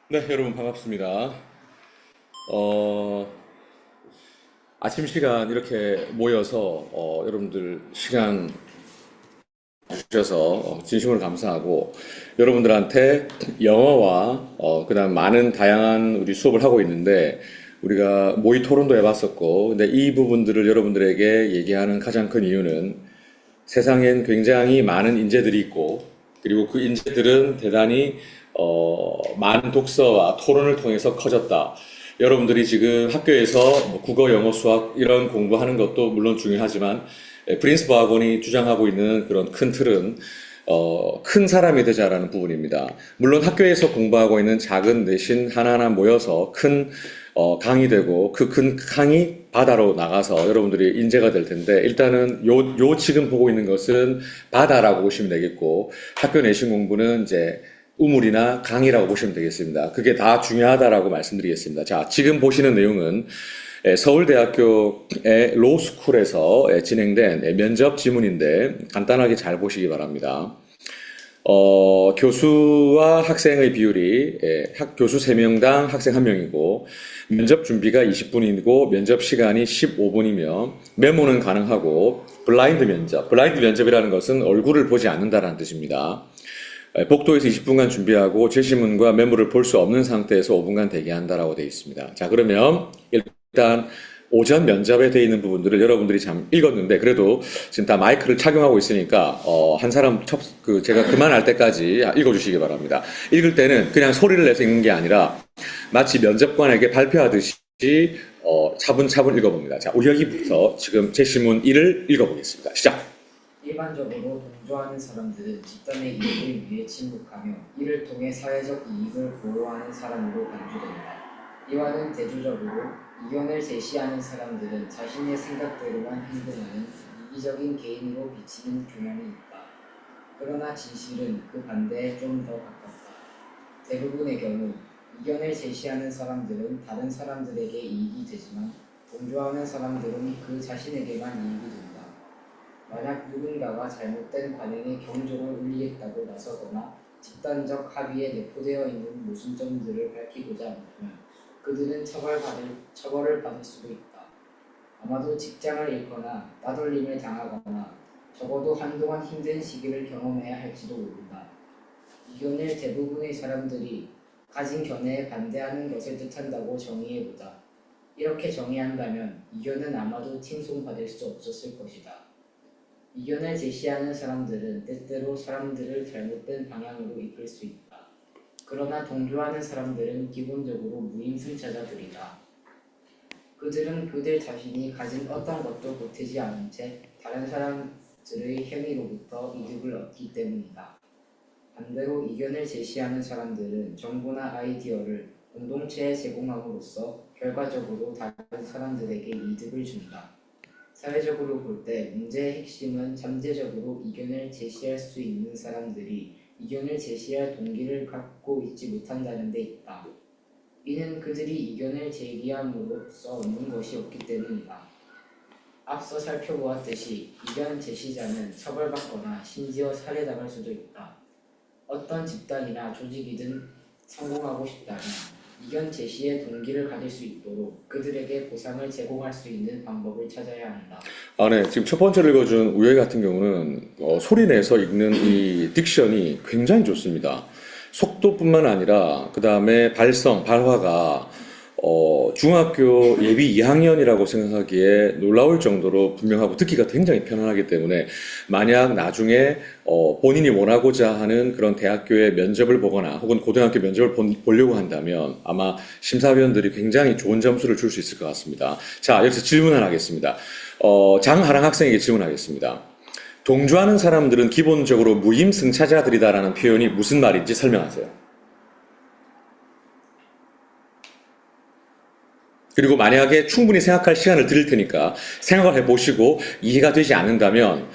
네, 여러분 반갑습니다. 어, 아침 시간 이렇게 모여서 여러분들 시간 주셔서 진심으로 감사하고 여러분들한테 영어와 그다음 많은 다양한 우리 수업을 하고 있는데 우리가 모의 토론도 해봤었고 근데 이 부분들을 여러분들에게 얘기하는 가장 큰 이유는 세상엔 굉장히 많은 인재들이 있고, 그리고 그 인재들은 대단히, 많은 독서와 토론을 통해서 커졌다. 여러분들이 지금 학교에서 뭐 국어, 영어, 수학 이런 공부하는 것도 물론 중요하지만, 프린스 버학원이 주장하고 있는 그런 큰 틀은, 큰 사람이 되자라는 부분입니다. 물론 학교에서 공부하고 있는 작은 내신 하나하나 모여서 큰 강이 되고 그 큰 강이 바다로 나가서 여러분들이 인재가 될 텐데 일단은 요 지금 보고 있는 것은 바다라고 보시면 되겠고 학교 내신 공부는 이제 우물이나 강이라고 보시면 되겠습니다. 그게 다 중요하다라고 말씀드리겠습니다. 자, 지금 보시는 내용은 서울대학교의 로스쿨에서 진행된 면접 지문인데 간단하게 잘 보시기 바랍니다. 교수와 학생의 비율이 교수 3명당 학생 1명이고 면접 준비가 20분이고 면접 시간이 15분이며 메모는 가능하고 블라인드 면접이라는 것은 얼굴을 보지 않는다는 뜻입니다. 복도에서 20분간 준비하고 제시문과 메모를 볼 수 없는 상태에서 5분간 대기한다라고 되어 있습니다. 자, 그러면 일단 오전 면접에 되어 있는 부분들을 여러분들이 참 읽었는데 그래도 지금 다 마이크를 착용하고 있으니까 한 사람 제가 그만할 때까지 읽어주시기 바랍니다. 읽을 때는 그냥 소리를 내서 읽는 게 아니라 마치 면접관에게 발표하듯이 차분차분 읽어봅니다. 자, 여기부터 지금 제시문 1을 읽어보겠습니다. 시작! 일반적으로 동조하는 사람들은 집단의 이익을 위해 침묵하며 이를 통해 사회적 이익을 보호하는 사람으로 간주된다. 이와는 대조적으로 이견을 제시하는 사람들은 자신의 생각대로만 행동하는 이기적인 개인으로 비치는 경향이 있다. 그러나 진실은 그 반대에 좀 더 가깝다. 대부분의 경우 이견을 제시하는 사람들은 다른 사람들에게 이익이 되지만 동조하는 사람들은 그 자신에게만 이익이 된다. 만약 누군가가 잘못된 관행에 경종을 울리겠다고 나서거나 집단적 합의에 내포되어 있는 모순점들을 밝히고자 한다면 그들은 처벌을 받을 수도 있다. 아마도 직장을 잃거나 따돌림을 당하거나 적어도 한동안 힘든 시기를 경험해야 할지도 모른다. 이견을 대부분의 사람들이 가진 견해에 반대하는 것을 뜻한다고 정의해보자. 이렇게 정의한다면 이견은 아마도 칭송받을 수 없었을 것이다. 이견을 제시하는 사람들은 때때로 사람들을 잘못된 방향으로 이끌 수 있다. 그러나 동조하는 사람들은 기본적으로 무임승차자들이다. 그들은 그들 자신이 가진 어떤 것도 보태지 않은 채 다른 사람들의 행위로부터 이득을 얻기 때문이다. 반대로 이견을 제시하는 사람들은 정보나 아이디어를 공동체에 제공함으로써 결과적으로 다른 사람들에게 이득을 준다. 사회적으로 볼 때 문제의 핵심은 잠재적으로 이견을 제시할 수 있는 사람들이 이견을 제시할 동기를 갖고 있지 못한다는 데 있다. 이는 그들이 이견을 제기함으로써 얻는 것이 없기 때문이다. 앞서 살펴보았듯이 이견 제시자는 처벌받거나 심지어 살해당할 수도 있다. 어떤 집단이나 조직이든 성공하고 싶다면 이견 제시의 동기를 가질 수 있도록 그들에게 보상을 제공할 수 있는 방법을 찾아야 한다. 네. 지금 첫 번째로 읽어준 우열 같은 경우는 소리 내서 읽는 이 딕션이 굉장히 좋습니다. 속도뿐만 아니라 그 다음에 발화가 중학교 예비 2학년이라고 생각하기에 놀라울 정도로 분명하고 듣기가 굉장히 편안하기 때문에 만약 나중에 본인이 원하고자 하는 그런 대학교의 면접을 보거나 혹은 고등학교 면접을 보려고 한다면 아마 심사위원들이 굉장히 좋은 점수를 줄 수 있을 것 같습니다. 자, 여기서 질문을 하겠습니다. 장하랑 학생에게 질문하겠습니다. 동조하는 사람들은 기본적으로 무임승차자들이다라는 표현이 무슨 말인지 설명하세요. 그리고 만약에 충분히 생각할 시간을 드릴 테니까 생각을 해보시고 이해가 되지 않는다면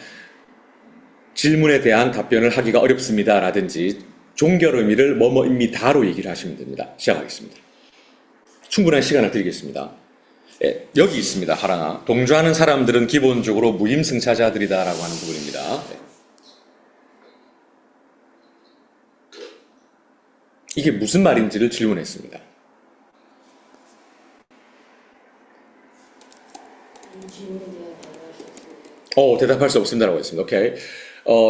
질문에 대한 답변을 하기가 어렵습니다. 라든지 종결 의미를 뭐뭐입니다로 얘기를 하시면 됩니다. 시작하겠습니다. 충분한 시간을 드리겠습니다. 예, 여기 있습니다. 하랑아. 동조하는 사람들은 기본적으로 무임승차자들이다라고 하는 부분입니다. 예. 이게 무슨 말인지를 질문했습니다. 이 질문에 대해 답할 수 있습니다. 대답할 수 없습니다라고 했습니다. 오케이.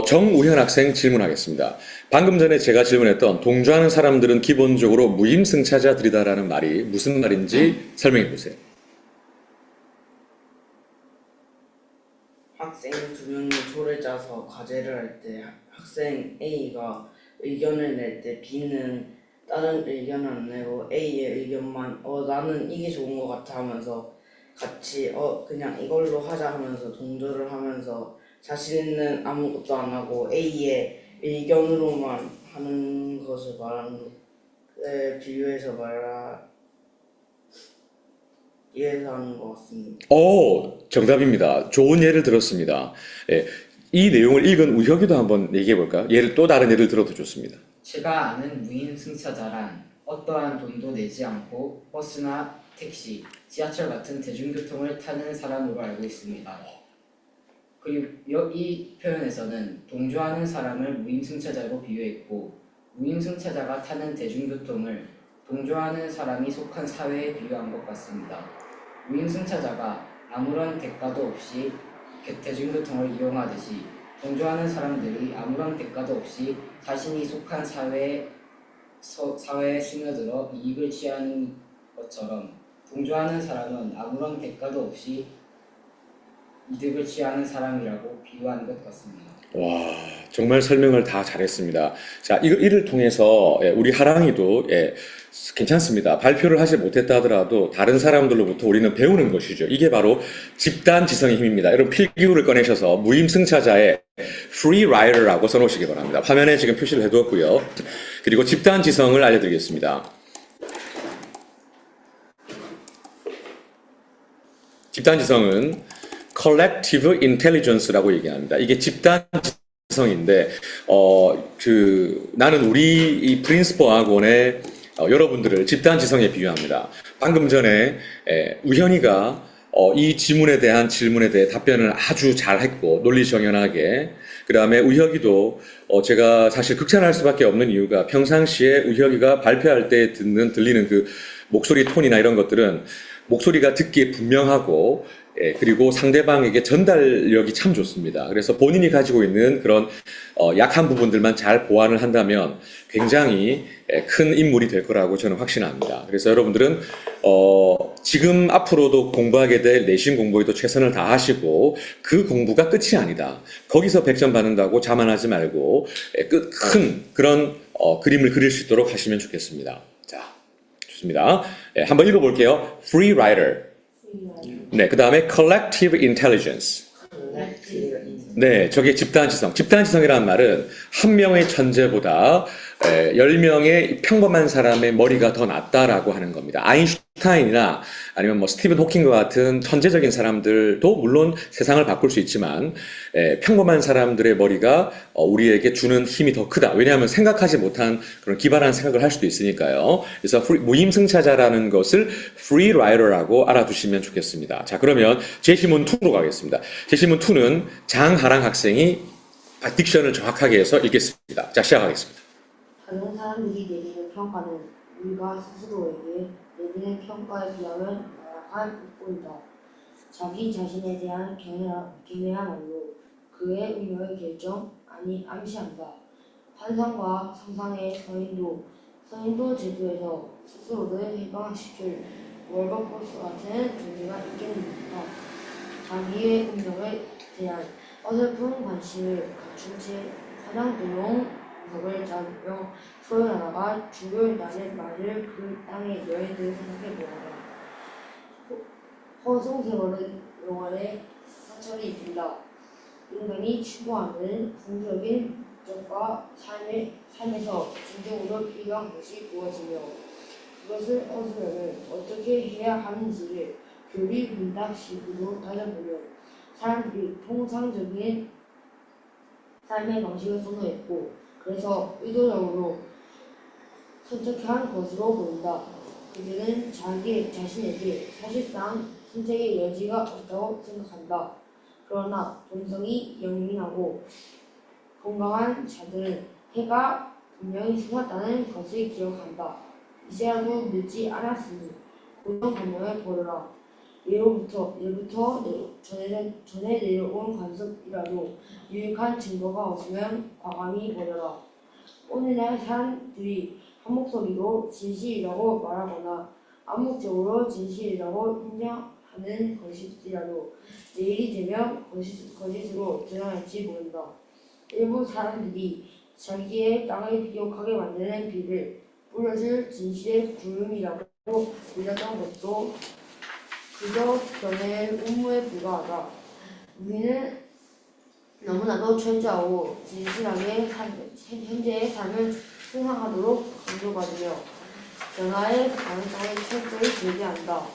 정우현 학생 질문하겠습니다. 방금 전에 제가 질문했던 동조하는 사람들은 기본적으로 무임승차자들이다라는 말이 무슨 말인지 설명해 보세요. 학생 두 명이 조를 짜서 과제를 할 때 학생 A가 의견을 낼 때 B는 다른 의견을 안 내고 A의 의견만 나는 이게 좋은 것 같아 하면서 같이 그냥 이걸로 하자 하면서 동조를 하면서 자신은 아무것도 안 하고 A의 의견으로만 하는 것을 말하는 것에 비유해서 이해해서 하는 것 같습니다. 정답입니다. 좋은 예를 들었습니다. 예, 이 내용을 읽은 우혁이도 한번 얘기해 볼까요? 또 다른 예를 들어도 좋습니다. 제가 아는 무임승차자란 어떠한 돈도 내지 않고 버스나 택시, 지하철 같은 대중교통을 타는 사람으로 알고 있습니다. 그리고 이 표현에서는 동조하는 사람을 무임승차자로 비유했고 무임승차자가 타는 대중교통을 동조하는 사람이 속한 사회에 비유한 것 같습니다. 무임승차자가 아무런 대가도 없이 대중교통을 이용하듯이 동조하는 사람들이 아무런 대가도 없이 자신이 속한 사회에 스며들어 이익을 취하는 것처럼 동조하는 사람은 아무런 대가도 없이 이득을 취하는 사람이라고 비유한 것 같습니다. 와, 정말 설명을 다 잘했습니다. 자, 이를 통해서 우리 하랑이도 괜찮습니다. 발표를 하지 못했다 하더라도 다른 사람들로부터 우리는 배우는 것이죠. 이게 바로 집단 지성의 힘입니다. 여러분 필기구를 꺼내셔서 무임승차자의 free rider라고 써놓으시기 바랍니다. 화면에 지금 표시를 해두었고요. 그리고 집단 지성을 알려드리겠습니다. 집단 지성은 collective intelligence라고 얘기합니다. 이게 집단 지성인데, 나는 우리 이 프린스퍼 학원의 여러분들을 집단 지성에 비유합니다. 방금 전에 우현이가 이 지문에 대한 질문에 대해 답변을 아주 잘했고 논리정연하게, 그 다음에 우혁이도 제가 사실 극찬할 수밖에 없는 이유가 평상시에 우혁이가 발표할 때 들리는 그 목소리 톤이나 이런 것들은 목소리가 듣기에 분명하고 그리고 상대방에게 전달력이 참 좋습니다. 그래서 본인이 가지고 있는 그런 약한 부분들만 잘 보완을 한다면 굉장히 큰 인물이 될 거라고 저는 확신합니다. 그래서 여러분들은 지금 앞으로도 공부하게 될 내신 공부에도 최선을 다하시고 그 공부가 끝이 아니다. 거기서 100점 받는다고 자만하지 말고 큰 그런 그림을 그릴 수 있도록 하시면 좋겠습니다. 자, 좋습니다. 한번 읽어볼게요. Free Rider. 네, 그 다음에 collective intelligence. 네, 저게 집단지성. 집단지성이라는 말은 한 명의 천재보다 10명의 평범한 사람의 머리가 더 낫다라고 하는 겁니다. 아인슈타인이나 아니면 뭐 스티븐 호킹과 같은 천재적인 사람들도 물론 세상을 바꿀 수 있지만 평범한 사람들의 머리가 우리에게 주는 힘이 더 크다. 왜냐하면 생각하지 못한 그런 기발한 생각을 할 수도 있으니까요. 그래서 무임승차자라는 것을 free rider라고 알아두시면 좋겠습니다. 자, 그러면 제시문 2로 가겠습니다. 제시문 2는 장하랑 학생이 딕션을 정확하게 해서 읽겠습니다. 자, 시작하겠습니다. 다른 사람들이 내리는 평가는 우리가 스스로에게 내리는 평가에 비하면 나락한 꼴이다. 자기 자신에 대한 견해야말로 그의 운명의 결정 아니 암시한다. 환상과 상상의 선인도 제도에서 스스로를 해방시킬 월버포스 같은 존재가 있겠는가. 자기의 운명에 대한 어설픈 관심을 갖춘 채 화장도용 구석을 잡으며 소연하다가 죽을 날의 말을 그 땅의 여인들을 생각해보아라. 허송세월은 영원의 상처를 입힌다. 인간이 추구하는 궁극적인 목적과 삶에서 진정으로 필요한 것이 무엇이며 그것을 얻으려면 어떻게 해야 하는지를 교리문답식으로 따져보면 사람들이 통상적인 삶의 방식을 선호했고 그래서 의도적으로 선택한 것으로 보인다. 그들은 자기 자신에게 사실상 선택의 여지가 없다고 생각한다. 그러나 본성이 영민하고 건강한 자들은 해가 분명히 속았다는 것을 기억한다. 이제라도 늦지 않았으니 고정관념을 버려라. 예부터 전에 내려온 관습이라도 유익한 증거가 없으면 과감히 버려라. 오늘날 사람들이 한 목소리로 진실이라고 말하거나 암묵적으로 진실이라고 인정하는 것일지라도 내일이 되면 거짓으로 드러날지 모른다. 일부 사람들이 자기의 땅을 비옥하게 만드는 비를 뿌려줄 진실의 구름이라고 불렸던 것도 그저 변의 음모에 불과하다. 우리는 너무나도 철저하고 진실하게 현재의 삶을 승화하도록 강조받으며 변화의 가능성을 철저히 제기한다.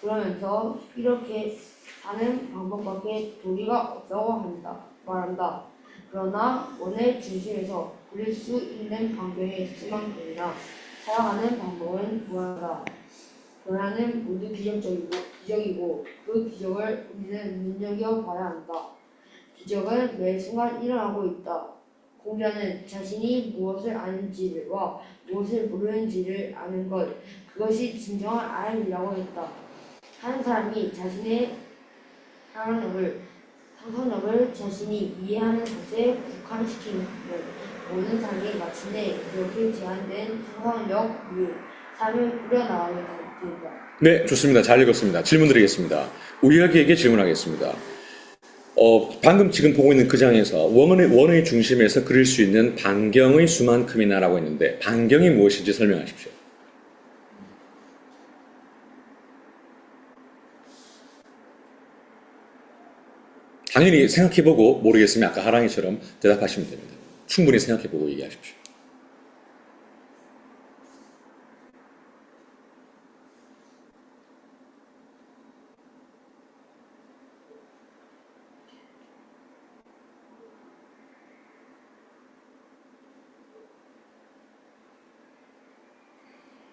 그러면서 이렇게 사는 방법밖에 도리가 없다고 말한다. 그러나 원의 중심에서 그릴 수 있는 반경의 수만큼이나 살아가는 방법은 무한하다. 변화는 모두 기적이고 그 기적을 우리는 눈여겨봐야 한다. 기적은 매 순간 일어나고 있다. 공자는 자신이 무엇을 아는지와 무엇을 모르는지를 아는 것, 그것이 진정한 알이라고 했다. 한 사람이 자신의 상상력을 자신이 이해하는 것에 국한시키면 모든 사람이 마침내 그렇게 제한된 상상력 위에 삶을 꾸려나가게 된다. 네, 좋습니다. 잘 읽었습니다. 질문 드리겠습니다. 우리에게 질문하겠습니다. 방금 지금 보고 있는 그 장에서 원의 중심에서 그릴 수 있는 반경의 수만큼이나 라고 했는데 반경이 무엇인지 설명하십시오. 당연히 생각해보고 모르겠으면 아까 하랑이처럼 대답하시면 됩니다. 충분히 생각해보고 얘기하십시오.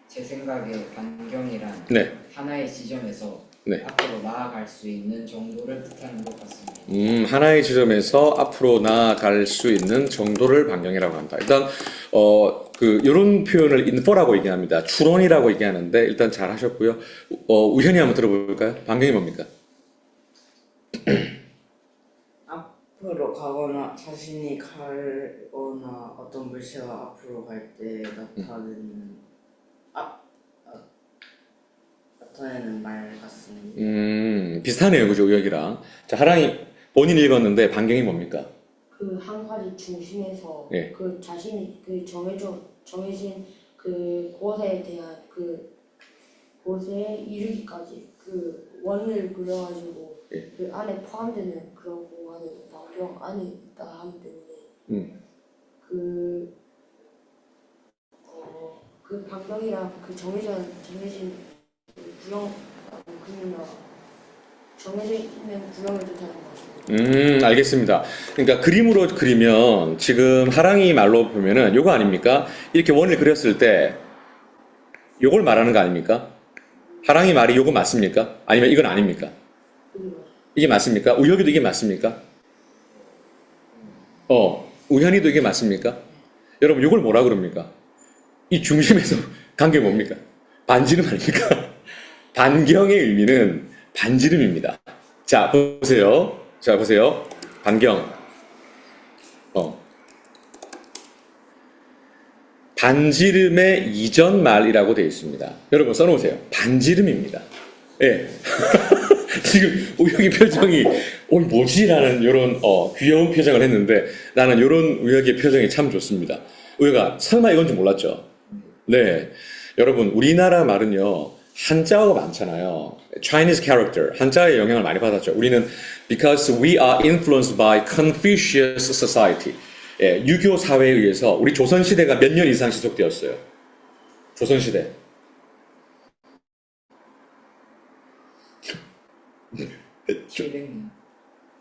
제 생각에 반경이란 네. 하나의 지점에서 네. 앞으로 나아갈 수 있는 정도를 뜻하는 것 같습니다. 하나의 지점에서 앞으로 나아갈 수 있는 정도를 반경이라고 한다. 일단, 이런 표현을 인퍼라고 얘기합니다. 추론이라고 얘기하는데, 일단 잘 하셨고요. 우현이 한번 들어볼까요? 반경이 뭡니까? 앞으로 가거나 자신이 가거나 어떤 물체가 앞으로 갈 때 나타내는 말 같습니다. 비슷하네요. 그죠? 여기랑. 자, 하랑이 본인 읽었는데 반경이 뭡니까? 그 한 가지 중심에서 예. 그 자신이 그 정해진 그 곳에 대한 그 곳에 이르기까지 그 원을 그려가지고 예. 그 안에 포함되는 그런 공간이 반경 안에 있다 하기 때문에 그 반경이랑 그 정해진 그 구형 그림이나 정해져 있는 구형을 뜻하는 것 같습니다. 알겠습니다. 그러니까 그림으로 그리면 지금 하랑이 말로 보면은 요거 아닙니까? 이렇게 원을 그렸을 때 요걸 말하는 거 아닙니까? 하랑이 말이 요거 맞습니까? 아니면 이건 아닙니까? 이게 맞습니까? 우혁이도 이게 맞습니까? 우현이도 이게 맞습니까? 여러분 요걸 뭐라 그럽니까? 이 중심에서 관계 뭡니까? 반지름 아닙니까? 반경의 의미는 반지름입니다. 자, 보세요. 반경. 반지름의 이전 말이라고 되어 있습니다. 여러분 써놓으세요. 반지름입니다. 예. 지금 우혁이 표정이 뭐지? 라는 이런 귀여운 표정을 했는데 나는 이런 우혁의 표정이 참 좋습니다. 우혁아 설마 이건 줄 몰랐죠? 네. 여러분 우리나라 말은요 한자어가 많잖아요. Chinese character 한자의 영향을 많이 받았죠. 우리는 because we are influenced by Confucius society. 예, 유교 사회에 의해서 우리 조선시대가 몇 년 이상 지속되었어요. 조선시대. 700년.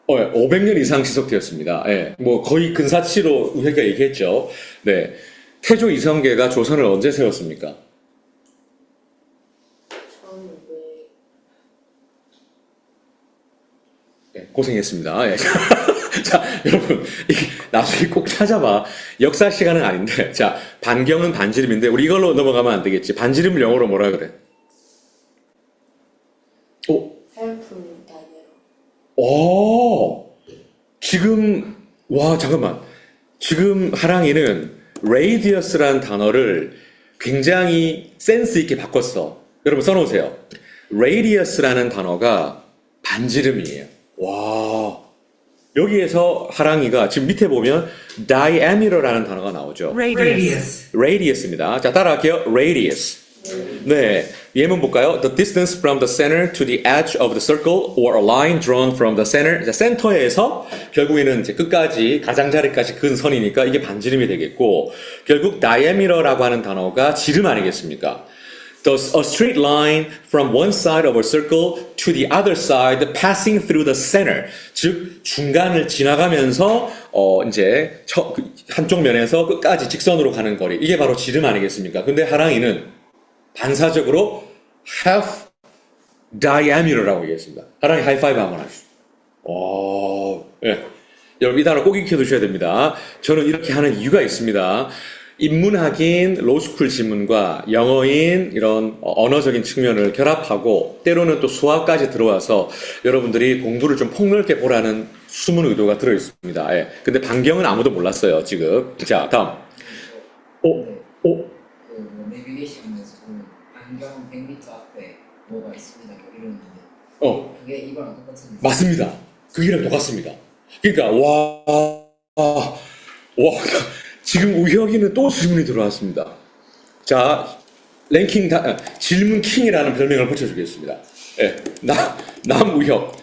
500년 이상 지속되었습니다. 예, 뭐 거의 근사치로 우리가 얘기했죠. 네, 태조 이성계가 조선을 언제 세웠습니까? 고생했습니다. 예. 자, 여러분, 이게 나중에 꼭 찾아봐. 역사 시간은 아닌데. 자, 반경은 반지름인데, 우리 이걸로 넘어가면 안 되겠지. 반지름을 영어로 뭐라 그래? 오, helpful diagram. 지금, 와, 잠깐만. 지금 하랑이는 radius라는 단어를 굉장히 센스 있게 바꿨어. 여러분 써놓으세요. radius라는 단어가 반지름이에요. 와. 여기에서 하랑이가 지금 밑에 보면 diameter라는 단어가 나오죠. radius입니다. 자, 따라할게요. radius. 네, 예문 볼까요? The distance from the center to the edge of the circle or a line drawn from the center. 자, 센터에서 결국에는 이제 끝까지 가장자리까지 근 선이니까 이게 반지름이 되겠고, 결국 diameter라고 하는 단어가 지름 아니겠습니까? A straight line from one side of a circle to the other side passing through the center. 즉, 중간을 지나가면서, 이제, 한쪽 면에서 끝까지 직선으로 가는 거리. 이게 바로 지름 아니겠습니까? 근데 하랑이는 반사적으로 half diameter라고 얘기했습니다. 하랑이 하이파이브 한번 하시죠. 예. 여러분, 이 단어 꼭 익혀 두셔야 됩니다. 저는 이렇게 하는 이유가 있습니다. 인문학인 로스쿨 지문과 영어인 이런 언어적인 측면을 결합하고 때로는 또 수학까지 들어와서 여러분들이 공부를 좀 폭넓게 보라는 숨은 의도가 들어 있습니다. 예. 근데 반경은 아무도 몰랐어요, 지금. 자, 다음. 그 내비게이션 하면서 보면 안경 100m 앞에 뭐가 있습니다. 뭐 이러는데 그게 이거랑 똑같은 맞습니다. 그게랑 똑같습니다. 그러니까 지금 우혁이는 또 질문이 들어왔습니다. 자, 질문 킹이라는 별명을 붙여주겠습니다. 예, 남우혁.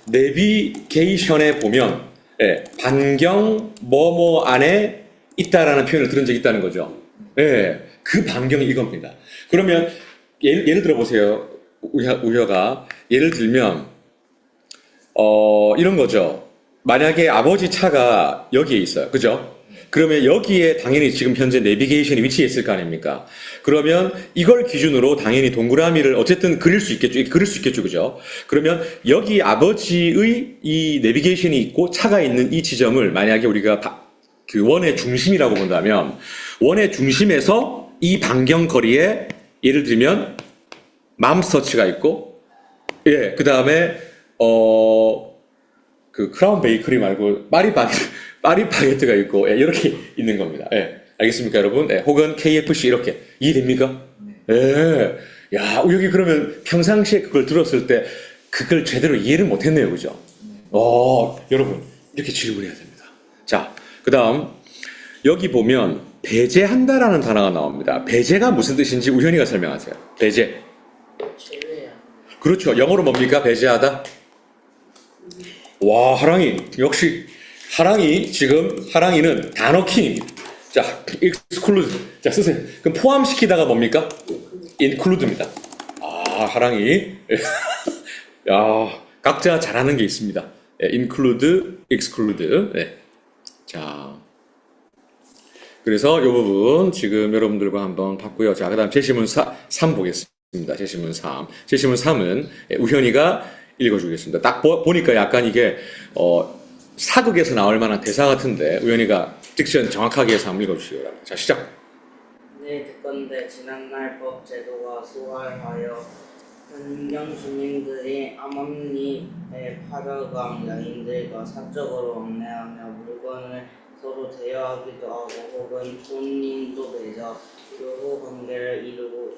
내비게이션에 보면, 예, 반경 뭐뭐 안에 있다라는 표현을 들은 적이 있다는 거죠. 예, 그 반경이 이겁니다. 그러면, 예를 들어보세요. 우혁아. 예를 들면, 이런 거죠. 만약에 아버지 차가 여기에 있어요. 그죠? 그러면 여기에 당연히 지금 현재 내비게이션이 위치해 있을 거 아닙니까? 그러면 이걸 기준으로 당연히 동그라미를 어쨌든 그릴 수 있겠죠. 그죠? 그러면 여기 아버지의 이 내비게이션이 있고 차가 있는 이 지점을 만약에 우리가 그 원의 중심이라고 본다면 원의 중심에서 이 반경 거리에 예를 들면 맘스터치가 있고 예, 그 다음에 그 크라운 베이커리 말고 파리바게뜨가 있고 예, 이렇게 있는 겁니다. 예, 알겠습니까, 여러분? 예, 혹은 KFC 이렇게 이해됩니까? 예, 야, 여기 그러면 평상시에 그걸 들었을 때 그걸 제대로 이해를 못했네요, 그죠? 여러분 이렇게 질문해야 됩니다. 자, 그다음 여기 보면 배제한다라는 단어가 나옵니다. 배제가 무슨 뜻인지 우현이가 설명하세요. 배제. 제외야. 그렇죠. 영어로 뭡니까? 배제하다. 와, 하랑이 역시. 하랑이는 단어킹입니다. 자, exclude. 자, 쓰세요. 그럼 포함시키다가 뭡니까? include입니다. 하랑이. 야, 각자 잘하는 게 있습니다. include, exclude. 네. 자. 그래서 이 부분 지금 여러분들과 한번 봤고요. 자, 그 다음 제시문 3 보겠습니다. 제시문 3. 제시문 3은 우현이가 읽어주겠습니다. 딱 보니까 약간 이게, 사극에서 나올 만한 대사 같은데 우연히가 딕션 정확하게 해서 한번 읽어주시기 바랍니다. 자, 시작. 네, 듣건대 지난날 법 제도가 수활하여 현경 주민들이 암암리의 파라강 야인들과 사적으로 왕래하며 물건을 서로 대여하기도 하고 혹은 혼인도 맺어 교호 관계를 이루고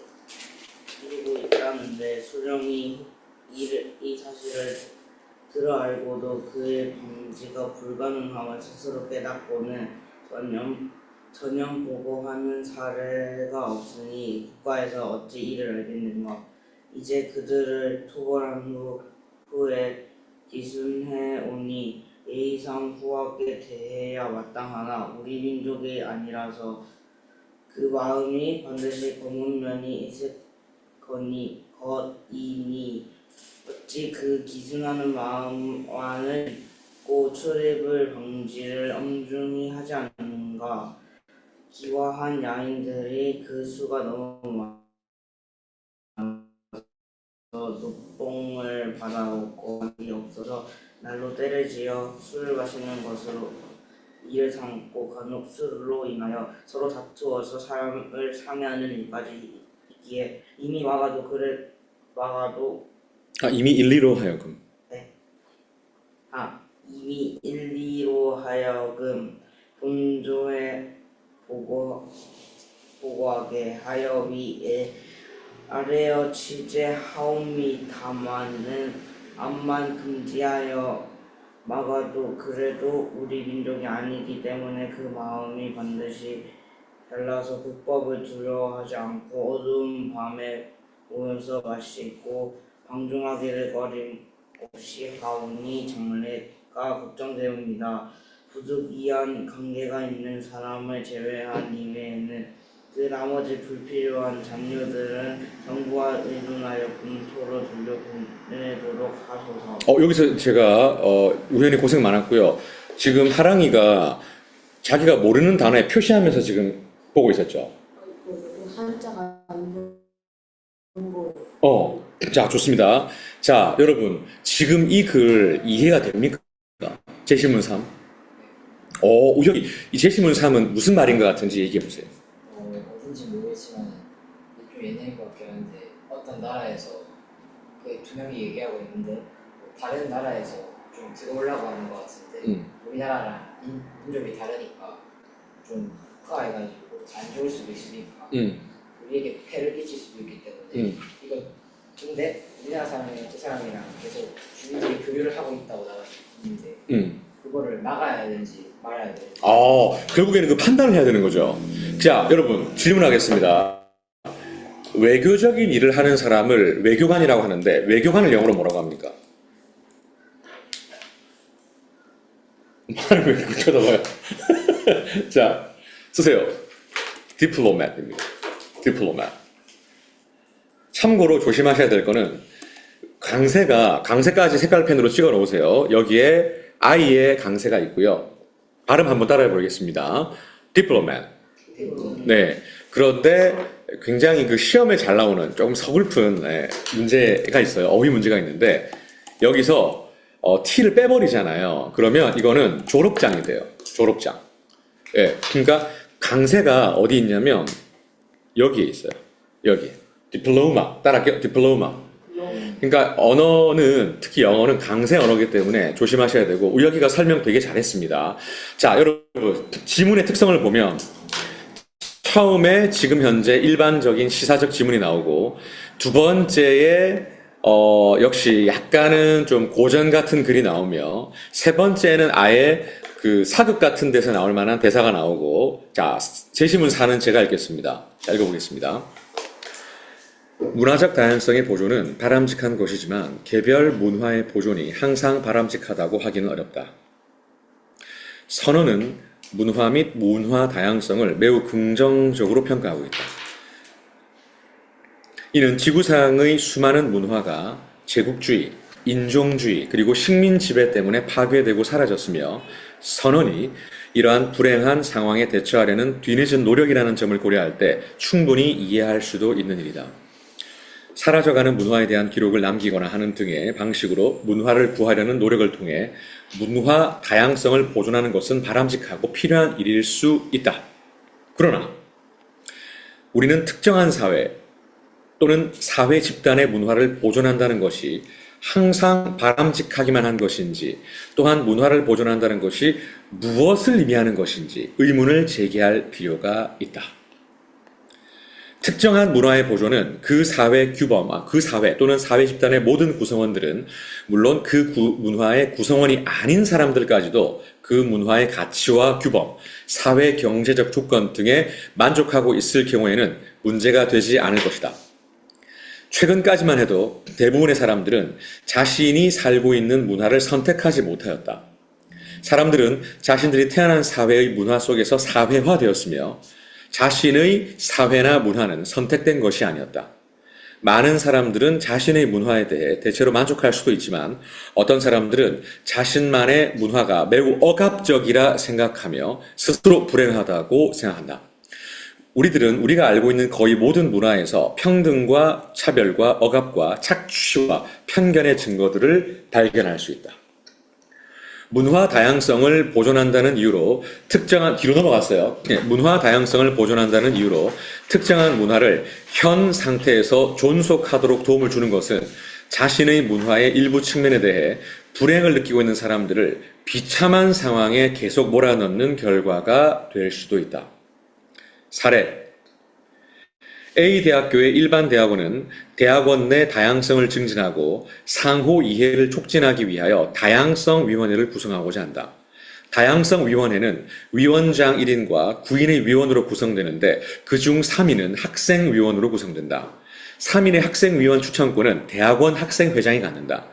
있다는데 수령이 이 사실을 들어 알고도 그의 방지가 불가능함을 스스로 깨닫고는 전혀 보고하는 사례가 없으니 국가에서 어찌 이를 알겠는가. 이제 그들을 토벌한 후에 기순해 오니 예의상 후하게 대해야 마땅하나 우리 민족이 아니라서 그 마음이 반드시 검은 면이 있을거니 것이니 어찌 그 기승하는 마음만을 잊고 출입을 방지를 엄중히 하지 않는가. 기와한 야인들이 그 수가 너무 많아서 녹봉을 받아먹고 이 없어서 날로 때를 지어 술을 마시는 것으로 이를 삼고 간혹 술로 인하여 서로 다투어서 사람을 상해하는 일까지 있기에 이미 이미 일리로 하여금. 이미 일리로 하여금 본조에 보고하게 하여 위에 아래어 취재하오미 다마는 암만 금지하여 막아도 그래도 우리 민족이 아니기 때문에 그 마음이 반드시 달라서 불법을 두려워하지 않고 어두운 밤에 모여서 마시고 방종하기를 거림없이 하오니 장래가 걱정되옵니다. 부득이한 관계가 있는 사람을 제외한 이외에는 그 나머지 불필요한 잔류들은 정부와 의논하여 군토로 돌려보내도록 하소서. 여기서 제가 우연히 고생 많았고요. 지금 하랑이가 자기가 모르는 단어에 표시하면서 지금 보고 있었죠. 한자가 있는 거. 자, 좋습니다. 자, 여러분, 지금 이 글 이해가 됩니까? 제시문 3. 우혁이, 이 제시문 3은 무슨 말인 것 같은지 얘기해 보세요. 어딘지 모르겠지만 좀 옛날인 것 같긴 한데 어떤 나라에서 그 두 명이 얘기하고 있는데 뭐 다른 나라에서 좀 들어오려고 하는 것 같은데 우리나라랑 민족이 다르니까 좀 국가해가지고 안 좋을 수도 있으니까 우리에게 폐를 끼칠 수도 있기 때문에 이거 근데 우리나라 사람이랑 그 사람이랑 계속 주민들이 교류를 하고 있다고 나갔는데 그거를 막아야 되는지 말아야 되는지 결국에는 그 판단을 해야 되는 거죠. 자, 여러분, 질문하겠습니다. 외교적인 일을 하는 사람을 외교관이라고 하는데, 외교관을 영어로 뭐라고 합니까? 말을 왜 그렇게 쳐다봐요? 자, 쓰세요. diplomat입니다. diplomat. 참고로 조심하셔야 될 거는, 강세까지 색깔펜으로 찍어 놓으세요. 여기에 I의 강세가 있고요. 발음 한번 따라해 보겠습니다. diplomat. 네. 그런데 굉장히 그 시험에 잘 나오는 조금 서글픈 문제가 있어요. 어휘 문제가 있는데 여기서 T를 빼버리잖아요. 그러면 이거는 졸업장이 돼요. 졸업장. 예. 그러니까 강세가 어디 있냐면 여기에 있어요. 여기. 디플로마. 따라할게요. 디플로마. 그러니까 언어는 특히 영어는 강세 언어이기 때문에 조심하셔야 되고 우혁이가 설명 되게 잘했습니다. 자, 여러분 지문의 특성을 보면 처음에 지금 현재 일반적인 시사적 지문이 나오고 두 번째에 역시 약간은 좀 고전 같은 글이 나오며 세 번째는 아예 그 사극 같은 데서 나올 만한 대사가 나오고 자, 제시문 4는 제가 읽겠습니다. 자, 읽어보겠습니다. 문화적 다양성의 보존은 바람직한 것이지만 개별 문화의 보존이 항상 바람직하다고 하기는 어렵다. 선언은 문화 및 문화 다양성을 매우 긍정적으로 평가하고 있다. 이는 지구상의 수많은 문화가 제국주의, 인종주의, 그리고 식민 지배 때문에 파괴되고 사라졌으며 선언이 이러한 불행한 상황에 대처하려는 뒤늦은 노력이라는 점을 고려할 때 충분히 이해할 수도 있는 일이다. 사라져가는 문화에 대한 기록을 남기거나 하는 등의 방식으로 문화를 구하려는 노력을 통해 문화 다양성을 보존하는 것은 바람직하고 필요한 일일 수 있다. 그러나 우리는 특정한 사회 또는 사회 집단의 문화를 보존한다는 것이 항상 바람직하기만 한 것인지 또한 문화를 보존한다는 것이 무엇을 의미하는 것인지 의문을 제기할 필요가 있다. 특정한 문화의 보존은 그 사회 규범, 그 사회 또는 사회 집단의 모든 구성원들은 물론 그 문화의 구성원이 아닌 사람들까지도 그 문화의 가치와 규범, 사회 경제적 조건 등에 만족하고 있을 경우에는 문제가 되지 않을 것이다. 최근까지만 해도 대부분의 사람들은 자신이 살고 있는 문화를 선택하지 못하였다. 사람들은 자신들이 태어난 사회의 문화 속에서 사회화되었으며 자신의 사회나 문화는 선택된 것이 아니었다. 많은 사람들은 자신의 문화에 대해 대체로 만족할 수도 있지만 어떤 사람들은 자신만의 문화가 매우 억압적이라 생각하며 스스로 불행하다고 생각한다. 우리들은 우리가 알고 있는 거의 모든 문화에서 평등과 차별과 억압과 착취와 편견의 증거들을 발견할 수 있다. 문화 다양성을 보존한다는 이유로 특정한 뒤로 넘어갔어요. 문화 다양성을 보존한다는 이유로 특정한 문화를 현 상태에서 존속하도록 도움을 주는 것은 자신의 문화의 일부 측면에 대해 불행을 느끼고 있는 사람들을 비참한 상황에 계속 몰아넣는 결과가 될 수도 있다. 사례 A 대학교의 일반 대학원은 대학원 내 다양성을 증진하고 상호 이해를 촉진하기 위하여 다양성위원회를 구성하고자 한다. 다양성위원회는 위원장 1인과 9인의 위원으로 구성되는데 그중 3인은 학생위원으로 구성된다. 3인의 학생위원 추천권은 대학원 학생회장이 갖는다.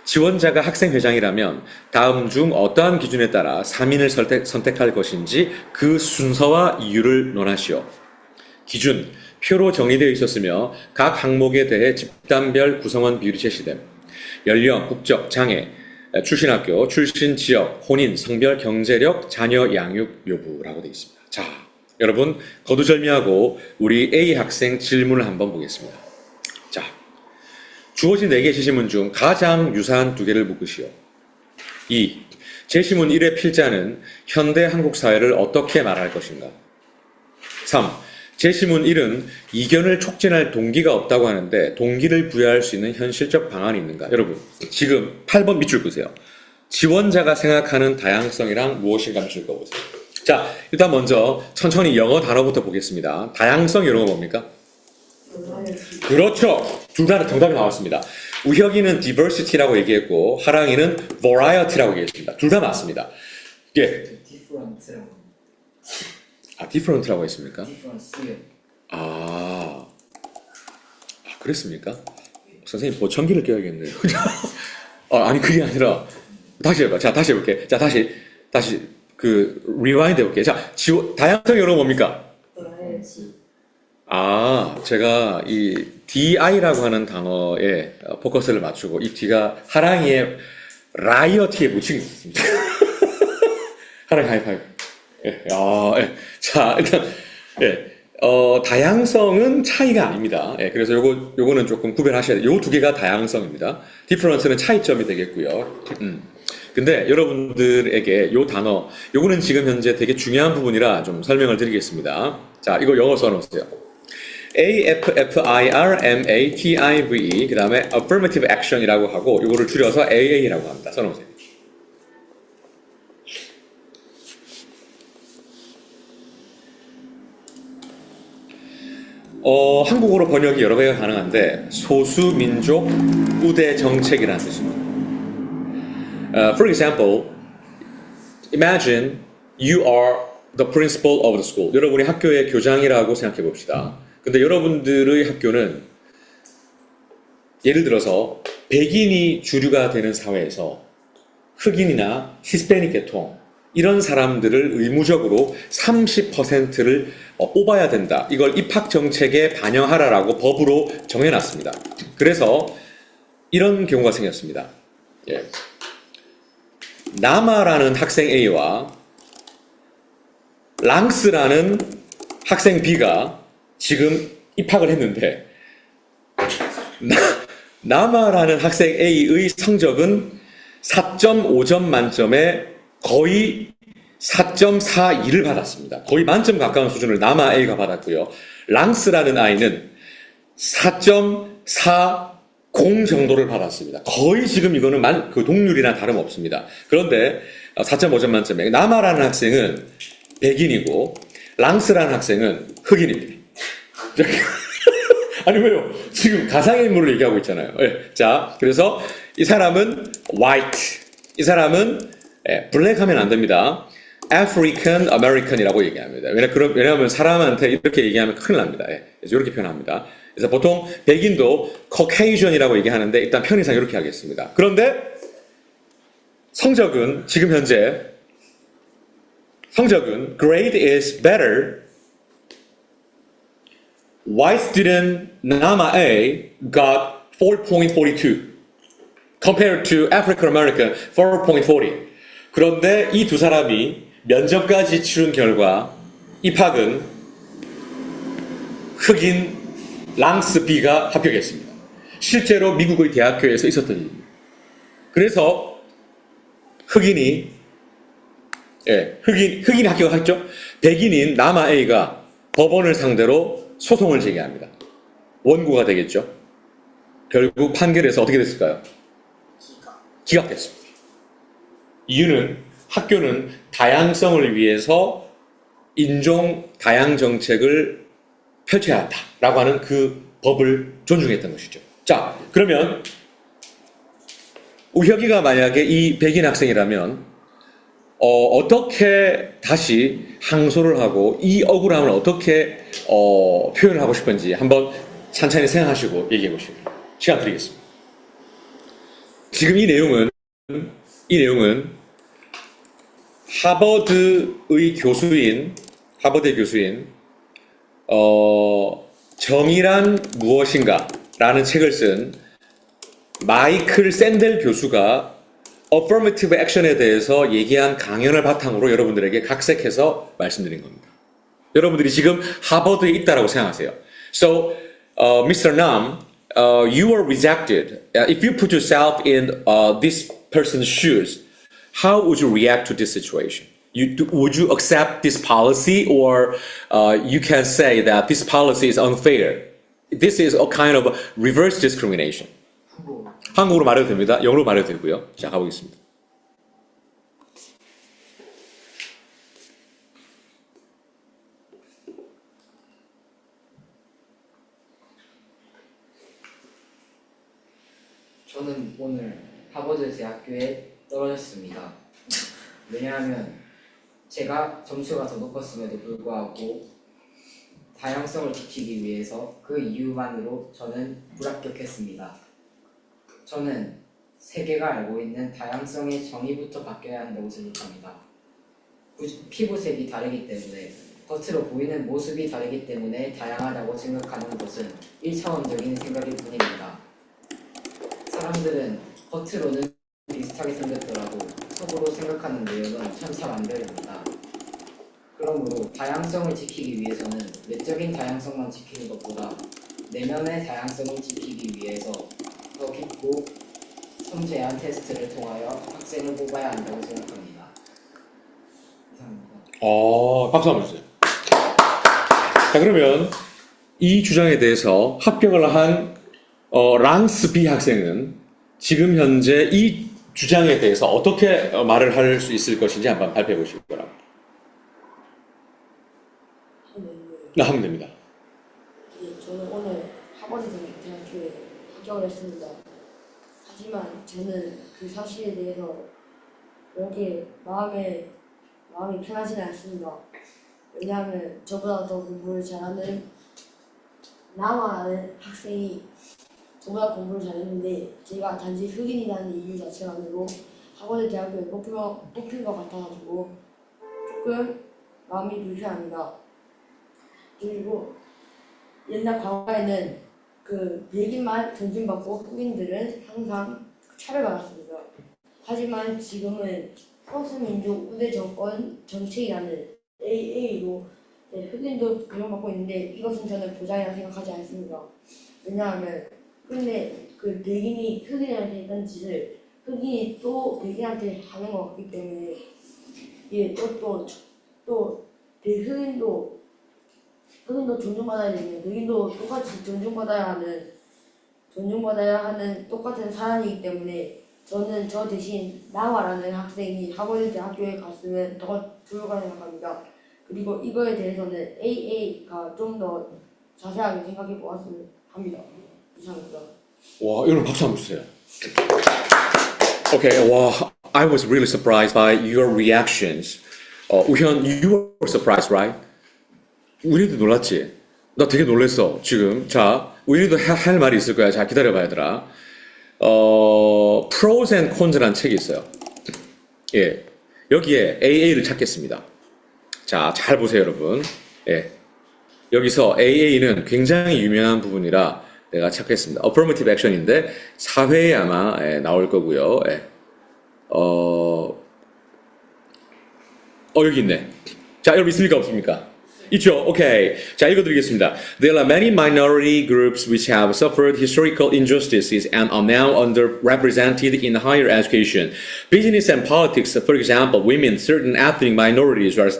지원자가 학생회장이라면 다음 중 어떠한 기준에 따라 3인을 선택할 것인지 그 순서와 이유를 논하시오. 기준, 표로 정리되어 있었으며 각 항목에 대해 집단별 구성원 비율이 제시됨. 연령, 국적, 장애, 출신 학교, 출신 지역, 혼인, 성별, 경제력, 자녀 양육 여부라고 되어 있습니다. 자, 여러분 거두절미하고 우리 A 학생 질문을 한번 보겠습니다. 자, 주어진 4개의 제시문 중 가장 유사한 2개를 묶으시오. 2. 제시문 1의 필자는 현대 한국 사회를 어떻게 말할 것인가? 3. 제시문 1은 이견을 촉진할 동기가 없다고 하는데 동기를 부여할 수 있는 현실적 방안이 있는가? 여러분, 지금 8번 밑줄 보세요. 지원자가 생각하는 다양성이란 무엇인가 밑줄 그어보세요. 자, 일단 먼저 천천히 영어 단어부터 보겠습니다. 다양성 이런 거 뭡니까? 그렇죠. 둘 다 정답이 나왔습니다. 우혁이는 diversity라고 얘기했고 하랑이는 variety라고 얘기했습니다. 둘 다 맞습니다. 예. different라고. 아, different라고 했습니까? difference요. 그랬습니까? 선생님 보청기를 껴야겠네요. 아니 그게 아니라 다시 해봐. 자, 다시 해볼게. 자, 다시 그 리와인드 해볼게. 자, 다양성 영어 뭡니까? 제가 이 DI라고 하는 단어에 포커스를 맞추고 이 D가 하랑이의 라이어티에 묻힌 것 같습니다. 하랑이 하이파이브. 예. 자, 일단 다양성은 차이가 아닙니다. 예, 그래서 요거는 조금 구별하셔야 돼요. 요 2개가 다양성입니다. 디퍼런스는 차이점이 되겠고요. 근데 여러분들에게 요 단어, 요거는 지금 현재 되게 중요한 부분이라 좀 설명을 드리겠습니다. 자, 이거 영어 써놓으세요. AFFIRMATIVE, 그 다음에 affirmative action이라고 하고, 요거를 줄여서 AA라고 합니다. 써놓으세요. 한국어로 번역이 여러 개가 가능한데 소수민족 우대 정책이라는 뜻입니다. For example, imagine you are the principal of the school. 여러분이 학교의 교장이라고 생각해 봅시다. 근데 여러분들의 학교는 예를 들어서 백인이 주류가 되는 사회에서 흑인이나 히스패닉 계통 이런 사람들을 의무적으로 30%를 뽑아야 된다. 이걸 입학 정책에 반영하라라고 법으로 정해놨습니다. 그래서 이런 경우가 생겼습니다. 예. 나마라는 학생 A와 랑스라는 학생 B가 지금 입학을 했는데 나마라는 학생 A의 성적은 4.5점 만점에 거의 4.42를 받았습니다. 거의 만점 가까운 수준을 남아 A가 받았고요. 랑스라는 아이는 4.40 정도를 받았습니다. 거의 지금 이거는 그 동률이랑 다름없습니다. 그런데 4.5점 만점에 나마라는 학생은 백인이고 랑스라는 학생은 흑인입니다. 아니 왜요? 지금 가상의 인물을 얘기하고 있잖아요. 네. 자, 그래서 이 사람은 white, 이 사람은 블랙 하면 안 됩니다. African American이라고 얘기합니다. 왜냐하면 사람한테 이렇게 얘기하면 큰일 납니다. 그래서 이렇게 표현합니다. 그래서 보통 백인도 Caucasian이라고 얘기하는데 일단 편의상 이렇게 하겠습니다. 그런데 성적은 지금 현재 grade is better. White student Nama A got 4.42 compared to African American 4.40. 그런데 이 두 사람이 면접까지 치른 결과 입학은 흑인 랑스 B가 합격했습니다. 실제로 미국의 대학교에서 있었던 일입니다. 그래서 흑인이, 예, 흑인이 합격했죠? 백인인 남아 A가 법원을 상대로 소송을 제기합니다. 원고가 되겠죠? 결국 판결에서 어떻게 됐을까요? 기각됐습니다. 이유는 학교는 다양성을 위해서 인종 다양 정책을 펼쳐야 한다라고 하는 그 법을 존중했던 것이죠. 자, 그러면 우혁이가 만약에 이 백인 학생이라면 어떻게 다시 항소를 하고 이 억울함을 어떻게 표현을 하고 싶은지 한번 찬찬히 생각하시고 얘기해 보시고 시간 드리겠습니다. 지금 이 내용은 하버드의 교수인 정의란 무엇인가 라는 책을 쓴 마이클 샌델 교수가 affirmative action에 대해서 얘기한 강연을 바탕으로 여러분들에게 각색해서 말씀드린 겁니다. 여러분들이 지금 하버드에 있다라고 생각하세요. So, Mr. Nam, you were rejected. If you put yourself in this person's shoes, how would you react to this situation? Would you accept this policy, or you can say that this policy is unfair? This is a kind of reverse discrimination. 한국어로 말해도 됩니다. 영어로 말해도 되고요. 자, 가보겠습니다. 저는 오늘 하버드 대학교에 떨어졌습니다. 왜냐하면 제가 점수가 더 높았음에도 불구하고 다양성을 지키기 위해서 그 이유만으로 저는 불합격했습니다. 저는 세계가 알고 있는 다양성의 정의부터 바뀌어야 한다고 생각합니다. 피부색이 다르기 때문에, 겉으로 보이는 모습이 다르기 때문에 다양하다고 생각하는 것은 1차원적인 생각일 뿐입니다. 사람들은 겉으로는 비슷하게 생겼더라도 속으로 생각하는 내용은 천차만별입니다. 그러므로 다양성을 지키기 위해서는 외적인 다양성만 지키는 것보다 내면의 다양성을 지키기 위해서 더 깊고 섬세한 테스트를 통하여 학생을 뽑아야 한다고 생각합니다. 이상입니다. 박수 한번 주세요. 자, 그러면 이 주장에 대해서 합격을 한 랑스 B 학생은 지금 현재 이 주장에 대해서 어떻게 말을 할 수 있을 것인지 한번 발표해 보시기 바랍니다. 하면 됩니다. 예, 저는 오늘 하버드 대학교에 합격을 했습니다. 하지만 저는 그 사실에 대해서 그렇게 마음이 편하지는 않습니다. 왜냐하면 저보다 더 공부를 잘하는 남아라는 학생이 저보다 공부를 잘했는데 제가 단지 흑인이라는 이유 자체만으로 하버드 대학교에 뽑힌 것 같아가지고 조금 마음이 불편합니다. 그리고 옛날 과거에는 그 백인만 존중받고 흑인들은 항상 차별받았습니다. 하지만 지금은 소수민족 우대 정권 정책이라는 AA로 흑인도 존중받고 있는데 이것은 저는 보장이라고 생각하지 않습니다. 왜냐하면 근데 그 백인이 흑인한테 했던 짓을 흑인이 또 백인한테 하는 것 같기 때문에 이게 또 흑인도 존중받아야 되면 백인도 똑같이 존중받아야 하는 똑같은 사람이기 때문에 저는 저 대신 나와라는 학생이 하버드 대학교에 갔으면 더 좋을 거라 생각합니다. 그리고 이거에 대해서는 AA가 좀 더 자세하게 생각해 보았으면 합니다. 이상입니다. 와, 여러분 박수 한번 주세요. Okay, 와, I was really surprised by your reactions. 우현, you were surprised, right? 우리도 놀랐지? 나 되게 놀랬어, 지금. 자, 우리도 할 말이 있을 거야. 자, 기다려봐, 얘들아. Pros and Cons라는 책이 있어요. 예. 여기에 AA를 찾겠습니다. 자, 잘 보세요, 여러분. 예. 여기서 AA는 굉장히 유명한 부분이라 내가 찾겠습니다. Affirmative Action인데, 사회에 아마 나올 거고요. 예. 여기 있네. 자, 여러분 있습니까? 없습니까? 있죠. 오케이. 자, 읽어드리겠습니다. There are many minority groups which have suffered historical injustices and are now underrepresented in higher education. Business and politics, for example, women, certain ethnic minorities are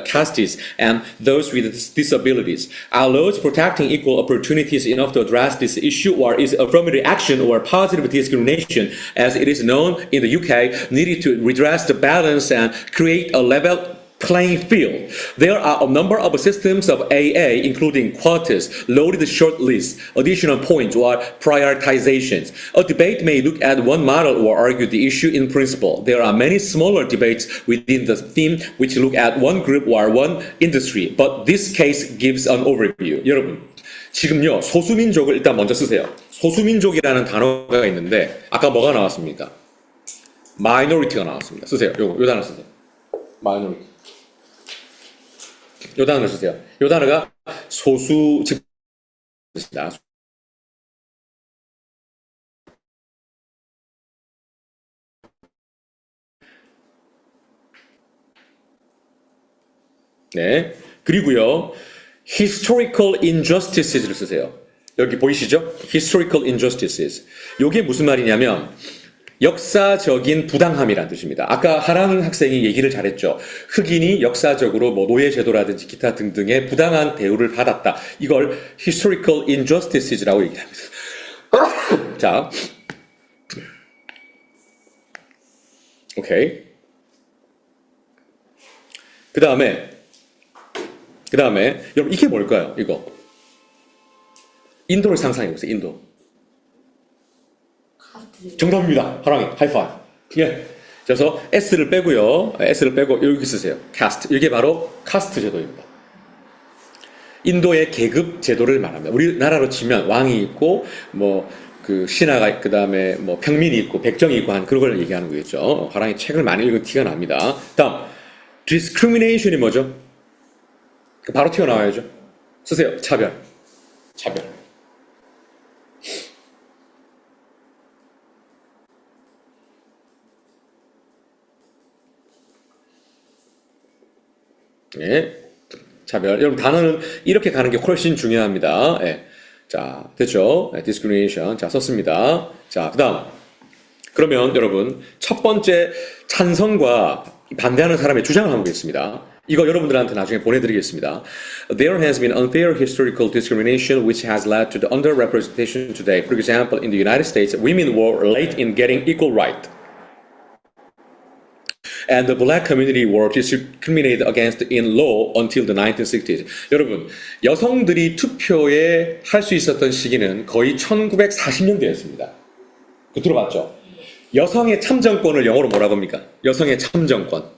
castes, and those with disabilities. Are laws protecting equal opportunities enough to address this issue, or is affirmative action or positive discrimination, as it is known in the UK, needed to redress the balance and create a level playing field? There are a number of systems of AA, including quotas, loaded short lists, additional points, or prioritizations. A debate may look at one model or argue the issue in principle. There are many smaller debates within the theme which look at one group or one industry, but this case gives an overview. 여러분, 지금요, 소수민족을 일단 먼저 쓰세요. 소수민족이라는 단어가 있는데 아까 뭐가 나왔습니까? minority가 나왔습니다. 쓰세요. 요 단어 쓰세요. minority. 요 단어를 쓰세요. 요 단어가 소수 즉입니다. 네. 그리고요. historical injustices를 쓰세요. 여기 보이시죠? historical injustices. 요게 무슨 말이냐면 역사적인 부당함이란 뜻입니다. 아까 하랑 학생이 얘기를 잘했죠. 흑인이 역사적으로 뭐 노예제도라든지 기타 등등의 부당한 대우를 받았다. 이걸 historical injustices라고 얘기합니다. 자, 오케이. 그 다음에 여러분 이게 뭘까요? 이거 인도를 상상해보세요. 인도. 정답입니다. 하랑이 하이파이브. 예. 그래서 S를 빼고요. S를 빼고 여기 쓰세요. 카스트. 이게 바로 카스트 제도입니다. 인도의 계급 제도를 말합니다. 우리나라로 치면 왕이 있고 뭐 그 신하가 그다음에 뭐 평민이 있고 백정이 있고 한 그런 걸 얘기하는 거겠죠. 하랑이 책을 많이 읽은 티가 납니다. 다음 discrimination이 뭐죠? 바로 튀어나와야죠. 쓰세요. 차별. 예. 차별. 여러분, 단어는 이렇게 가는 게 훨씬 중요합니다. 예. 자, 됐죠? 예, discrimination. 자, 썼습니다. 자, 그 다음. 그러면 여러분, 첫 번째 찬성과 반대하는 사람의 주장을 한번 보겠습니다. 이거 여러분들한테 나중에 보내드리겠습니다. There has been unfair historical discrimination which has led to the underrepresentation today. For example, in the United States, women were late in getting equal right. And the black community were discriminated against in law until the 1960s. 여러분, 여성들이 투표에 할 수 있었던 시기는 거의 1940년대였습니다. 그 들어봤죠? 여성의 참정권을 영어로 뭐라고 합니까? 여성의 참정권.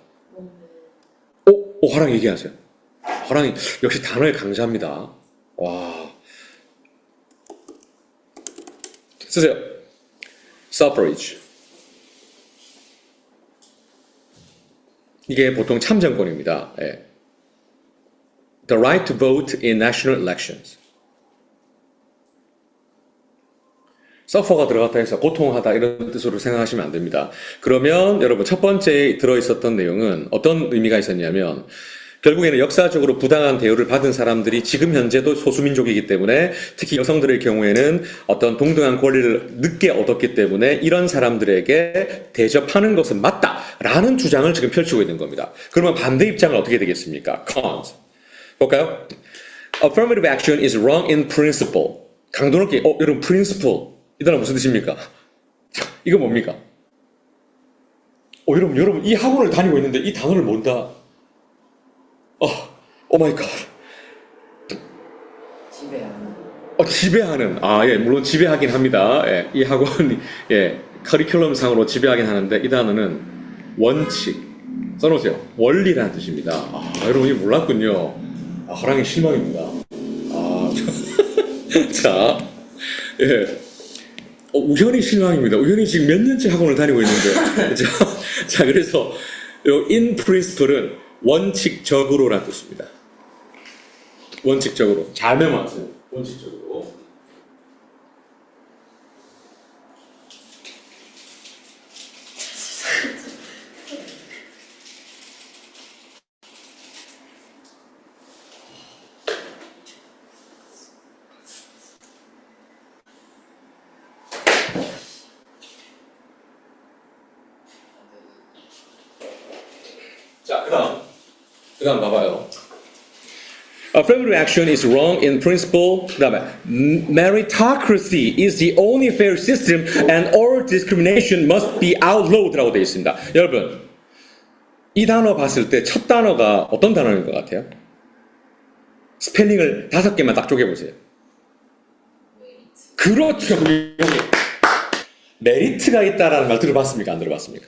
화랑 얘기하세요. 화랑이 역시 단어에 강자입니다. 와. 쓰세요. suffrage. 이게 보통 참정권입니다. 예. The right to vote in national elections. suffer가 들어갔다 해서 고통하다 이런 뜻으로 생각하시면 안 됩니다. 그러면 여러분 첫 번째 들어있었던 내용은 어떤 의미가 있었냐면 결국에는 역사적으로 부당한 대우를 받은 사람들이 지금 현재도 소수민족이기 때문에 특히 여성들의 경우에는 어떤 동등한 권리를 늦게 얻었기 때문에 이런 사람들에게 대접하는 것은 맞다라는 주장을 지금 펼치고 있는 겁니다. 그러면 반대 입장은 어떻게 되겠습니까? Cons. 볼까요? Affirmative action is wrong in principle. 강도 높게, 여러분 principle. 이 단어 무슨 뜻입니까? 이거 뭡니까? 여러분 이 학원을 다니고 있는데 이 단어를 모른다. 오 마이 갓. 지배하는. 예, 물론 지배하긴 합니다. 예, 이 학원이, 예, 커리큘럼 상으로 지배하긴 하는데, 이 단어는 원칙. 써놓으세요. 원리라는 뜻입니다. 여러분, 이거 몰랐군요. 허랑이 실망입니다. 자, 예. 우현이 실망입니다. 우현이 지금 몇 년째 학원을 다니고 있는데. 자, 그래서, 요 in principle은 원칙적으로라는 뜻입니다. 원칙적으로. 잘 메모하세요. 원칙적으로. 그 다음 봐봐요. Affirmative action is wrong in principle. 그 다음에 meritocracy is the only fair system and all discrimination must be outlawed 라고 되어 있습니다. 여러분 이 단어 봤을 때 첫 단어가 어떤 단어인 것 같아요? 스펠링을 5개만 딱 쪼개보세요. 그렇죠. 메리트가 있다라는 말 들어봤습니까? 안 들어봤습니까?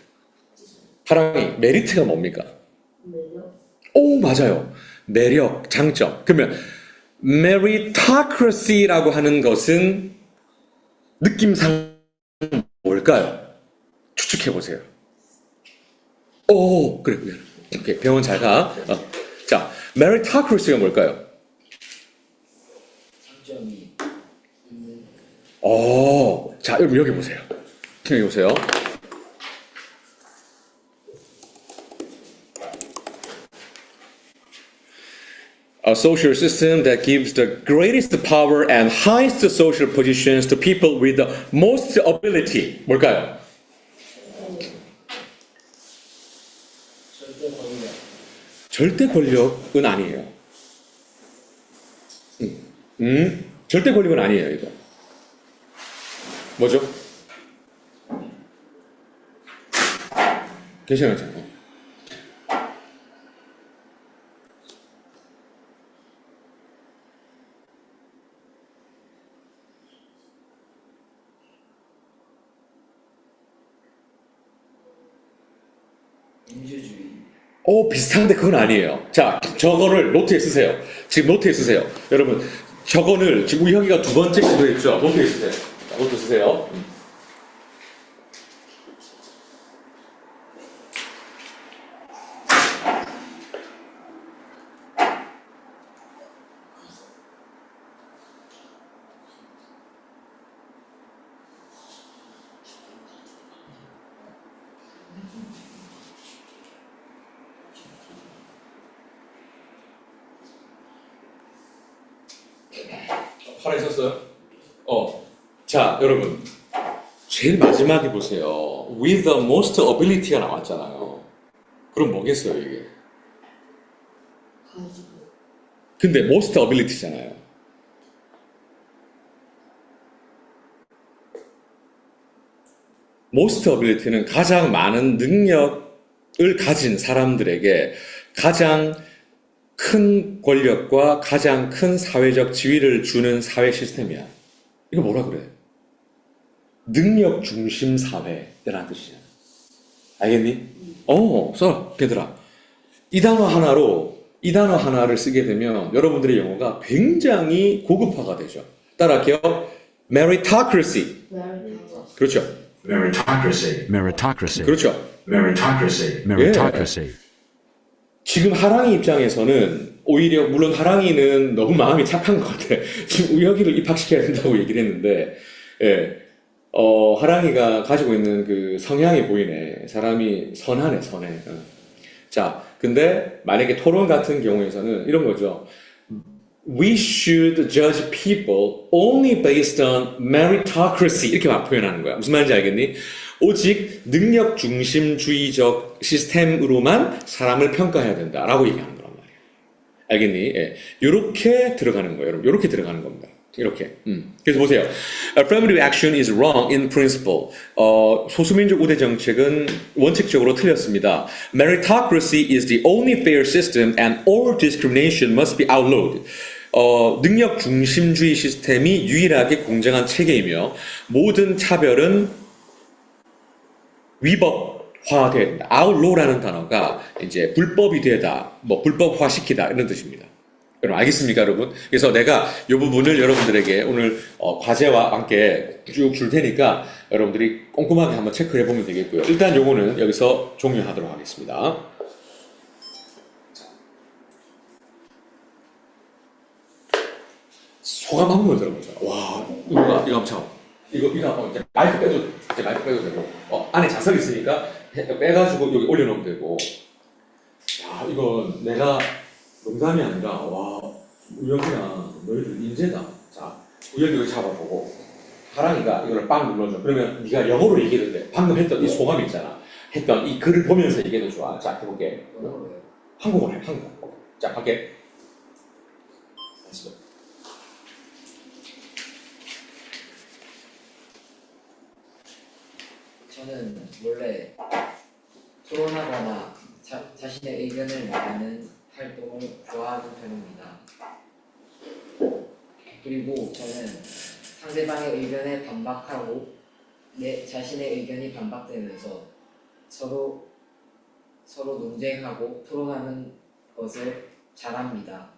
하랑이 메리트가 뭡니까? 매력. 오, 맞아요. 매력, 장점. 그러면 meritocracy라고 하는 것은 느낌상 뭘까요? 추측해 보세요. 오, 그래. 오케이, 병원 잘 가. 자, meritocracy가 뭘까요? 장점이 있는 자, 여러분 여기 보세요. 여기 보세요. A social system that gives the greatest power and highest social positions to people with the most ability. 뭘까요? 절대 권력, 절대 권력은 아니에요. 절대 권력은 아니에요, 이거. 뭐죠? 괜찮아요. 민주주의, 비슷한데 그건 아니에요. 자, 저거를 노트에 쓰세요. 지금 노트에 쓰세요. 여러분, 저거를 지금 우혁이가 2번째 시도했죠? 노트에 쓰세요. 자, 노트 쓰세요. 하나 있었어요? 자, 여러분. 제일 마지막에 보세요. With the most ability가 나왔잖아요. 그럼 뭐겠어요, 이게? 가지고. 근데 most ability잖아요. most ability는 가장 많은 능력을 가진 사람들에게 가장 큰 권력과 가장 큰 사회적 지위를 주는 사회 시스템이야. 이거 뭐라 그래? 능력 중심 사회라는 뜻이야. 알겠니? 써, 걔들아. 이 단어 하나를 쓰게 되면 여러분들의 영어가 굉장히 고급화가 되죠. 따라할게요. meritocracy. 그렇죠. Meritocracy. Meritocracy. 그렇죠. Meritocracy. Meritocracy. 지금 하랑이 입장에서는 오히려 물론 하랑이는 너무 마음이 착한 것 같아. 지금 우혁이를 입학시켜야 된다고 얘기를 했는데, 하랑이가 가지고 있는 그 성향이 보이네. 사람이 선하네, 선해. 자, 근데 만약에 토론 같은 경우에서는 이런 거죠. We should judge people only based on meritocracy. 이렇게 막 표현하는 거야. 무슨 말인지 알겠니? 오직 능력 중심주의적 시스템으로만 사람을 평가해야 된다라고 얘기하는 거란 말이에요. 알겠니? 예. 요렇게 들어가는 거예요. 여러분. 요렇게 들어가는 겁니다. 이렇게. 그래서 보세요. Affirmative action is wrong in principle. 소수민족 우대 정책은 원칙적으로 틀렸습니다. Meritocracy is the only fair system and all discrimination must be outlawed. 능력 중심주의 시스템이 유일하게 공정한 체계이며 모든 차별은 위법화돼야 된다. outlaw라는 단어가 이제 불법이 되다, 불법화시키다 이런 뜻입니다. 여러분 알겠습니까, 여러분? 그래서 내가 이 부분을 여러분들에게 오늘 과제와 함께 쭉 줄 테니까 여러분들이 꼼꼼하게 한번 체크해 보면 되겠고요. 일단 요거는 여기서 종료하도록 하겠습니다. 소감 한 번만 들어보자. 와, 이거 엄청. 이거 이제 마이크 빼도 되고, 안에 자석 있으니까 빼가지고 여기 올려놓으면 되고. 야, 이건 내가 농담이 아니라, 와, 우혁이랑 너희들 인재다. 자, 우혁이 여기 잡아보고, 하랑이가 이걸 빵 눌러줘. 그러면 네가 영어로 얘기해도 돼. 방금 했던 이 소감 있잖아. 했던 이 글을 보면서 얘기해도 좋아. 자, 해볼게. 한국어로 해, 한국어. 자, 할게. Let's go. 저는 원래 토론하거나 자신의 의견을 말하는 활동을 좋아하는 편입니다. 그리고 저는 상대방의 의견에 반박하고 내 자신의 의견이 반박되면서 서로 논쟁하고 토론하는 것을 잘합니다.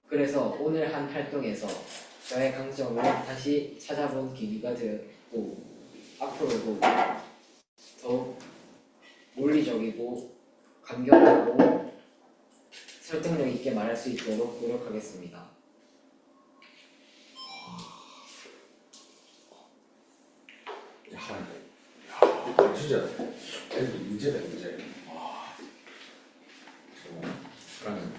그래서 오늘 한 활동에서 저의 강점을 다시 찾아본 계기가 되었고 앞으로도 더욱 논리적이고 감격하고 설득력 있게 말할 수 있도록 노력하겠습니다. 야, 진짜 애들 인재다, 인재. 와, 정말 사랑합니다.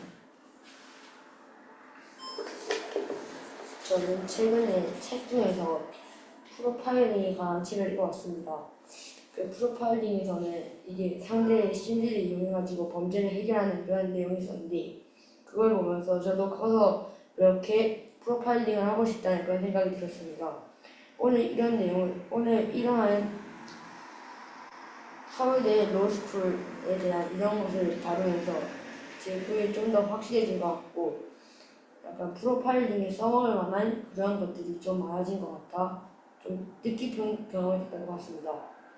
저는 최근에 책 중에서 프로파일링이라는 책을 읽어왔습니다. 그 프로파일링에서는 이게 상대의 심리를 이용해가지고 범죄를 해결하는 그런 내용이 있었는데 그걸 보면서 저도 커서 그렇게 프로파일링을 하고 싶다는 그런 생각이 들었습니다. 오늘 이러한 서울대 로스쿨에 대한 이런 것을 다루면서 제 그게 좀 더 확실해진 것 같고 약간 프로파일링에 써먹을 만한 그런 것들이 좀 많아진 것 같아 좀 뜻깊은 경험이었던 것 같습니다.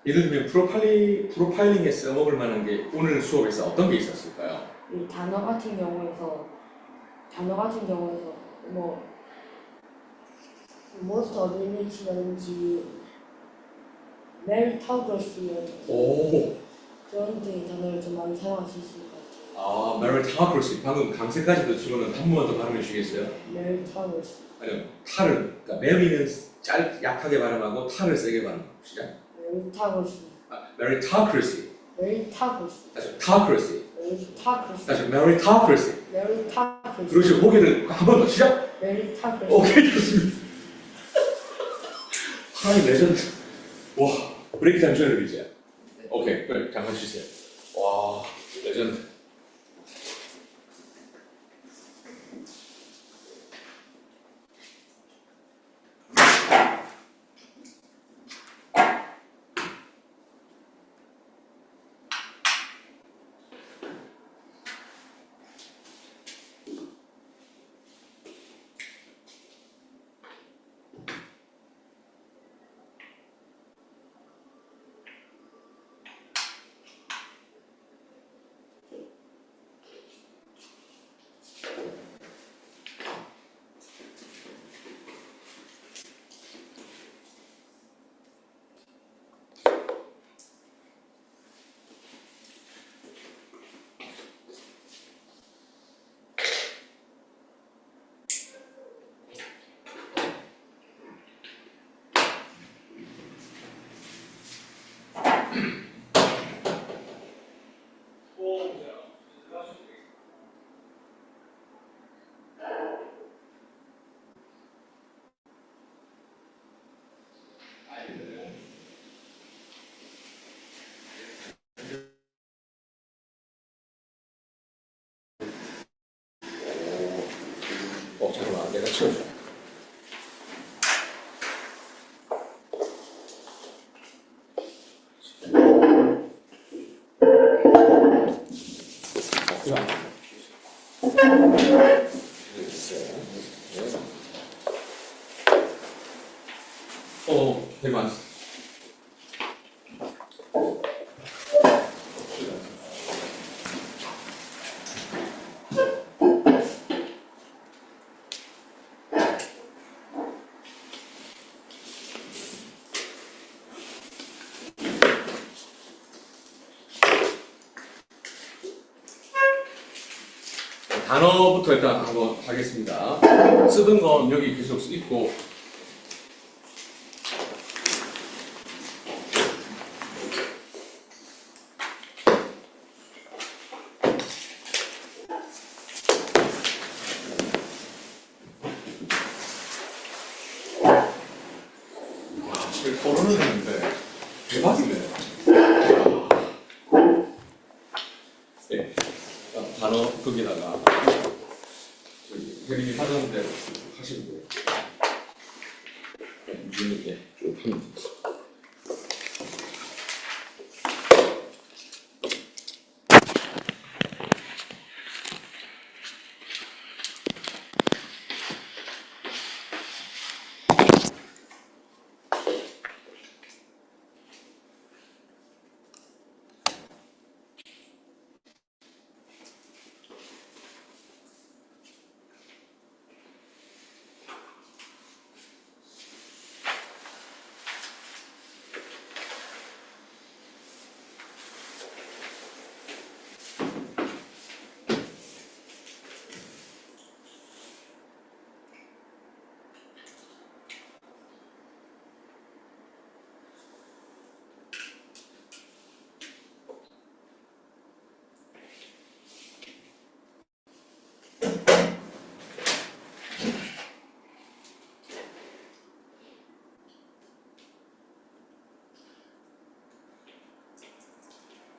예를 들면 프로파일링에 써먹을 만한 게 오늘 수업에서 어떤 게 있었을까요? 이 단어 같은 경우에서 뭐 most ability라든지 meritocracy라든지 오, 그런 등의 단어를 좀 많이 사용할 수 있을 것 같아요. 아, meritocracy. 방금 강세까지도 집어넣은 한 번만 더 발음해 주시겠어요? meritocracy, 아니요, 탈을, 그러니까 메리는 약하게 발음하고 탈을 세게 발음하고 시작. meritocracy, meritocracy. meritocracy, 다시 autocracy. meritocracy, 다시 meritocracy. meritocracy, 그러시고 고개를 한 번 더 시작. meritocracy. 오케이, 좋습니다. 하이 레전드. 와, 브레이크 타임 줘요, 이제. 오케이, 그래, 잠깐 쉬세요. 와, 레전드. 잠깐만, 내가 치워줘. 대만. 단어부터 일단 한번 하겠습니다. 쓰던 건 여기 계속 있고, 와, 집에 토론을 했는데 대박이네. 단어 거기다가 저기 혜림이 하던 대로 하시면 돼요. 이렇게 쭉 하면 되죠.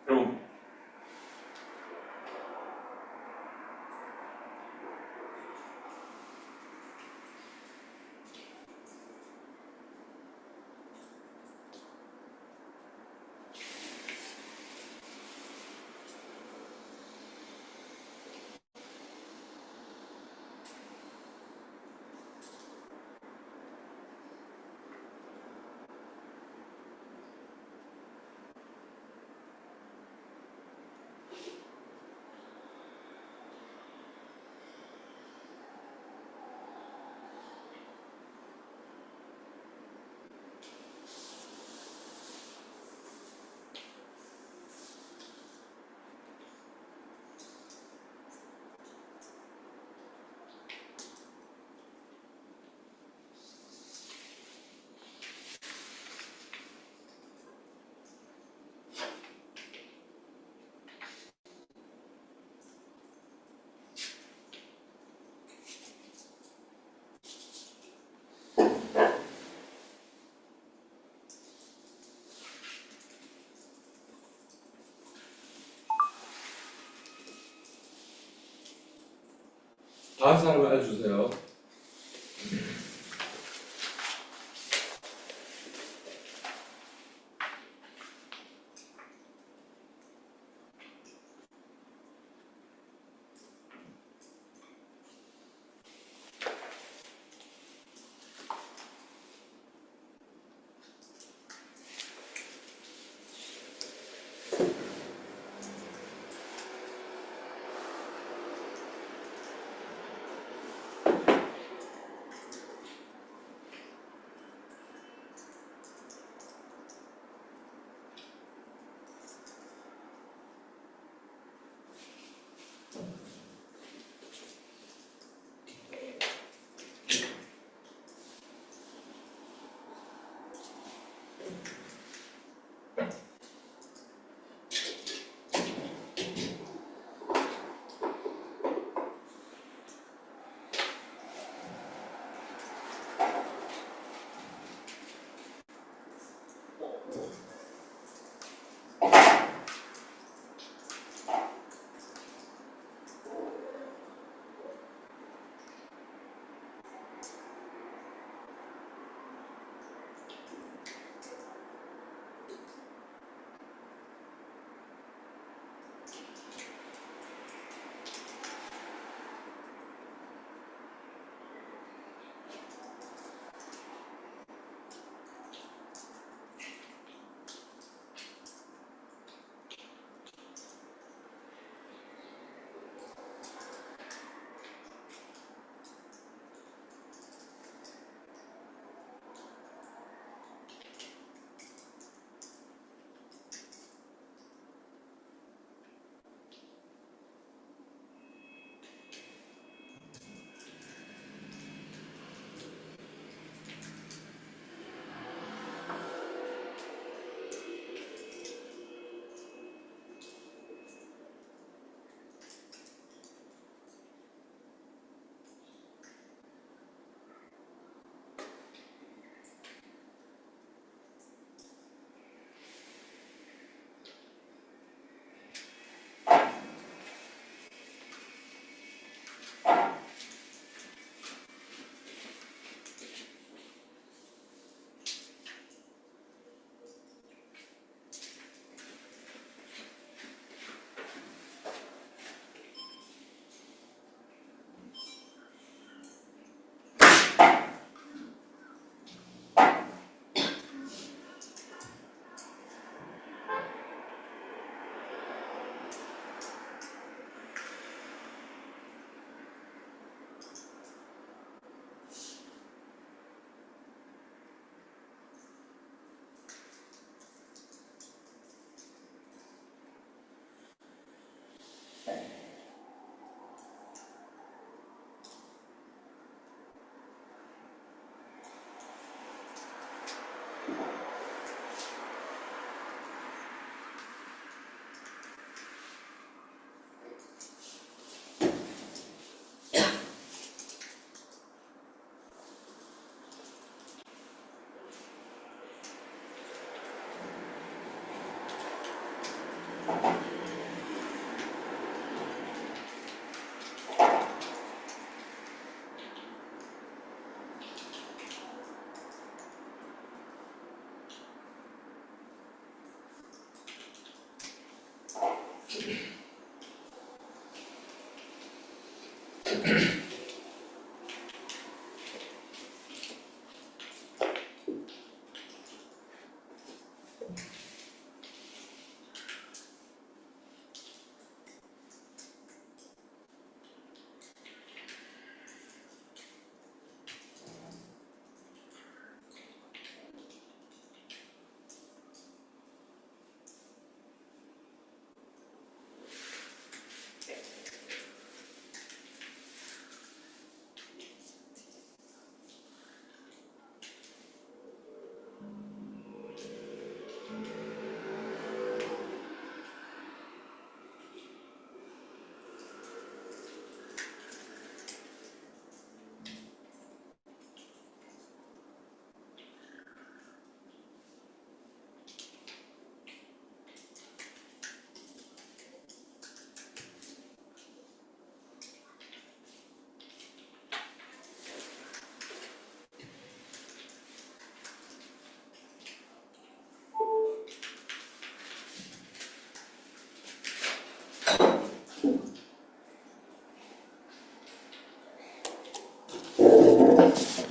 그럼 다음 사람 알려주세요.